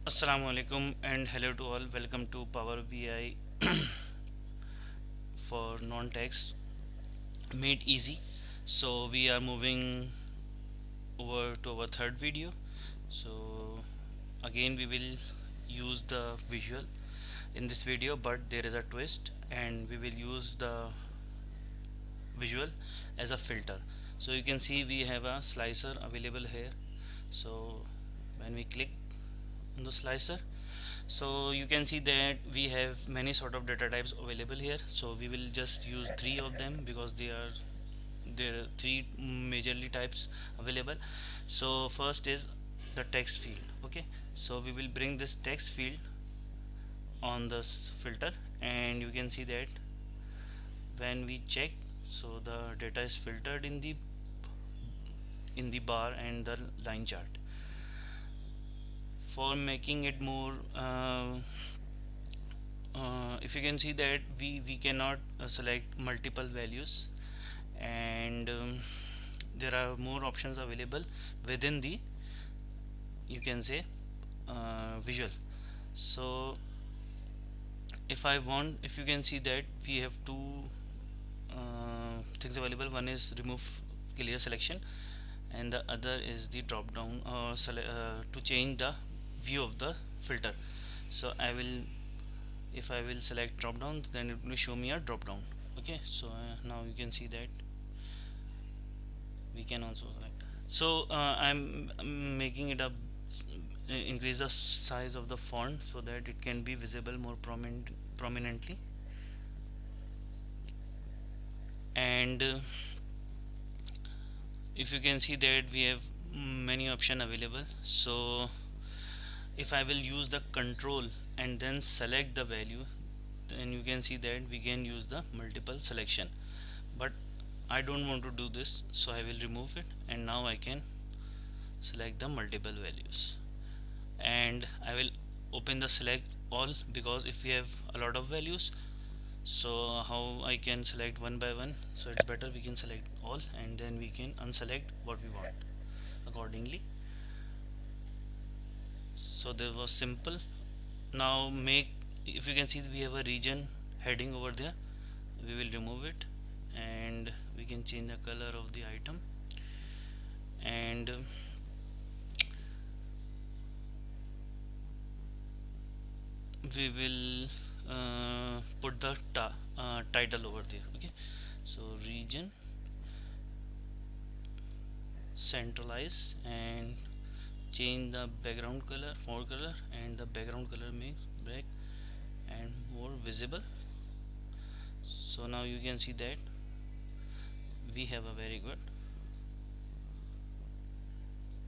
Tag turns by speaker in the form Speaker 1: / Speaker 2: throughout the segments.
Speaker 1: Assalamu alaikum and hello to all. Welcome to Power BI for non-tax made easy. So we are moving over to our third video. So again we will use the visual in this video, but there is a twist and we will use the visual as a filter. So you can see we have a slicer available here. So when we click on the slicer, so you can see that we have many sort of data types available here. So we will just use three of them because there are three majorly types available. So first is the text field. Okay, so we will bring this text field on this filter, and you can see that when we check, so the data is filtered in the bar and the line chart. For making it more if you can see that we cannot select multiple values, and there are more options available within the, you can say, visual. So if you can see that we have two things available. One is remove clear selection, and the other is the drop down to change the view of the filter. So if I will select drop downs, then it will show me a drop down. Okay, so now you can see that we can also select. So I'm making it up, increase the size of the font so that it can be visible more prominently. And if you can see that we have many options available. So if I will use the control and then select the value, then you can see that we can use the multiple selection, but I don't want to do this, so I will remove it, and now I can select the multiple values, and I will open the select all, because if we have a lot of values, so how I can select one by one. So it's better we can select all, and then we can unselect what we want accordingly. So this was simple. Now make, if you can see, we have a region heading over there. We will remove it, and we can change the color of the item, and we will put the title over there. Okay, so region, centralize, and change the background color, font color, and the background color makes black and more visible. So now you can see that we have a very good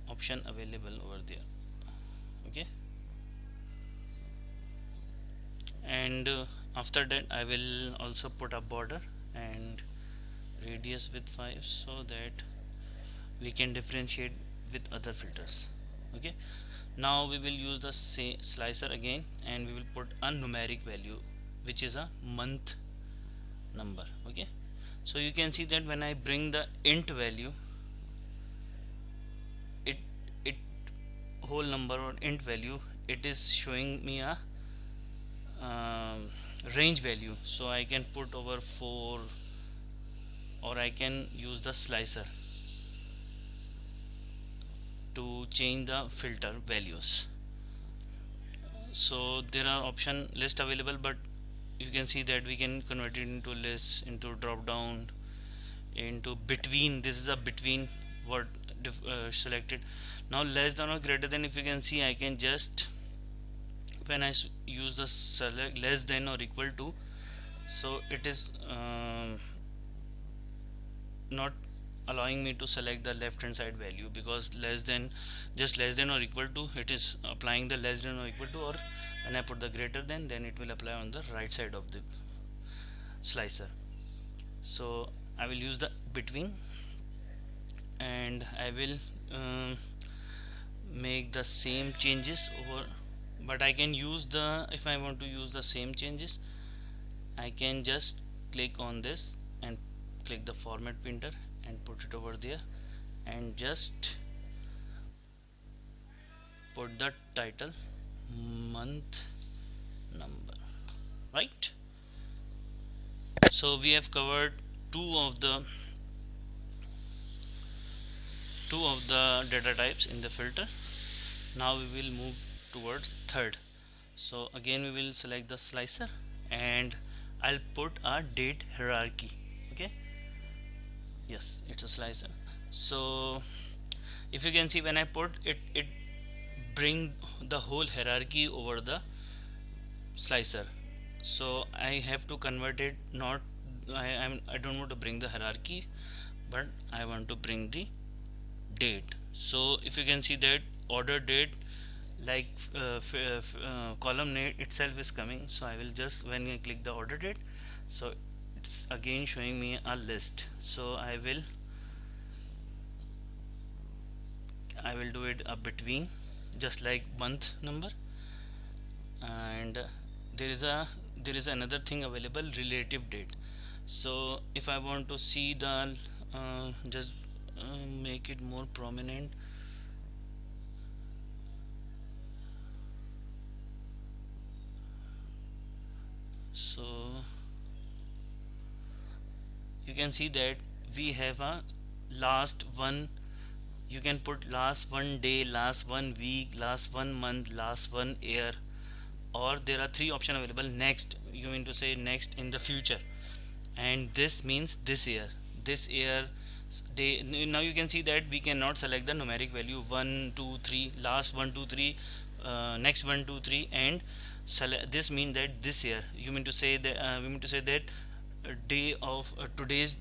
Speaker 1: option available over there. Okay, and after that I will also put a border and radius with 5, so that we can differentiate with other filters. Okay, now we will use the slicer again, and we will put a numeric value, which is a month number. Okay, so you can see that when I bring the int value, it it whole number or int value, it is showing me a um, range value. So I can put over 4, or I can use the slicer to change the filter values. So there are option list available, but you can see that we can convert it into list, into drop down, into between. This is a between word selected. Now less than or greater than, if you can see, I can just, when I use the select less than or equal to, so it is not allowing me to select the left hand side value, because less than, just less than or equal to, it is applying the less than or equal to, or when I put the greater than, then it will apply on the right side of the slicer. So I will use the between, and I will make the same changes over, but I can use the, if I want to use the same changes, I can just click on this and click the format printer and put it over there, and just put the title month number, right? So we have covered two of the data types in the filter. Now we will move towards third. So again we will select the slicer and I'll put a date hierarchy. Okay, yes, it's a slicer. So if you can see, when I put it, it bring the whole hierarchy over the slicer. So I have to convert it, not I don't want to bring the hierarchy, but I want to bring the date. So if you can see that order date, like column name itself is coming, so I will just, when I click the order date, so it's again showing me a list. So I will do it a between, just like month number. And there is another thing available, relative date. So if I want to see the just make it more prominent. So you can see that we have a last one. You can put last one day, last one week, last one month, last one year, or there are three options available. Next, you mean to say next in the future, and this means this year day. Now you can see that we cannot select the numeric value 1 2 3, last 1 2 3, next 1 2 3, and select. This means that this year, you mean to say that we mean to say that day of today's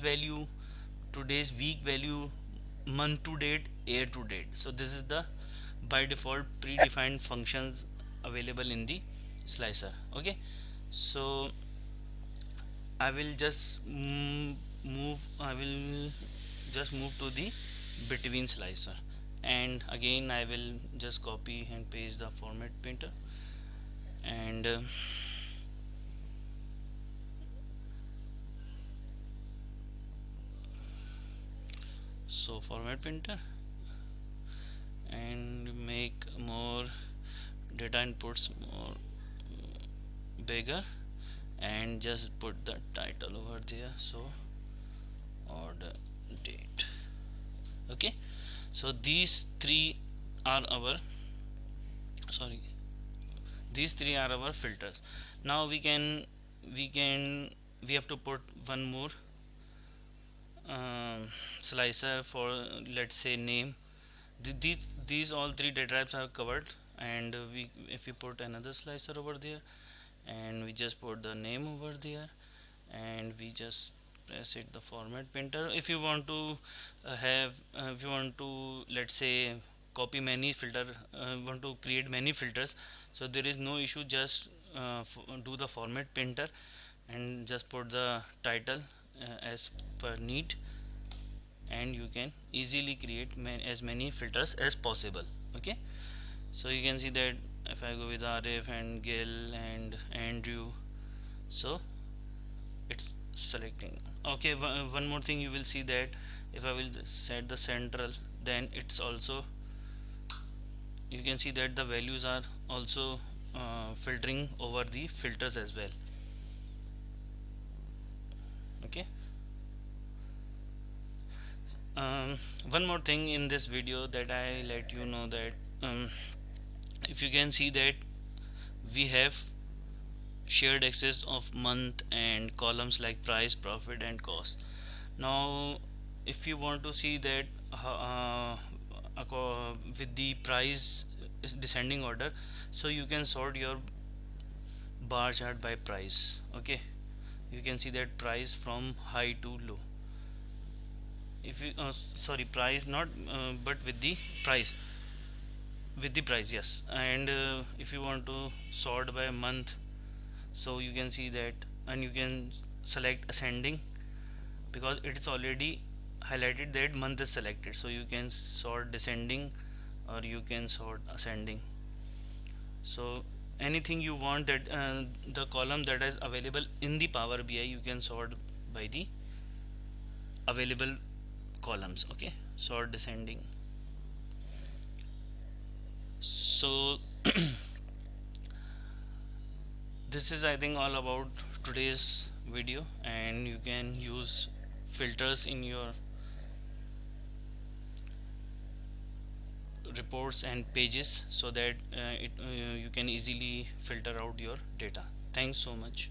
Speaker 1: value, today's week value, month to date, year to date. So this is the by default predefined functions available in the slicer. Okay, so I will just move to the between slicer, and again I will just copy and paste the format painter. And so format painter, and make more data inputs more bigger, and just put the title over there. So order date. Okay, so these three are our, sorry, these three are our filters. Now we can we have to put one more slicer for, let's say, name. These all three data types are covered, and we if we put another slicer over there, and we just put the name over there, and we just press it the format painter. If you want to if you want to, let's say, copy many filter, want to create many filters, so there is no issue. Just do the format painter and just put the title as per need, and you can easily create as many filters as possible. Okay, so you can see that if I go with Arif and Gil and Andrew, so it's selecting. Okay, one more thing you will see that if I will set the central, then it's also, you can see that the values are also filtering over the filters as well. Okay, one more thing in this video that I let you know that if you can see that we have shared access of month and columns like price, profit, and cost. Now if you want to see that with the price is descending order, so you can sort your bar chart by price. Okay, you can see that price from high to low. If you sorry, price not but with the price, yes. And if you want to sort by month, so you can see that, and you can select ascending, because it is already highlighted that month is selected. So you can sort descending, or you can sort ascending. So anything you want, that the column that is available in the Power BI, you can sort by the available columns. Okay, sort descending. So This is, I think, all about today's video, and you can use filters in your reports and pages so that you can easily filter out your data. Thanks so much.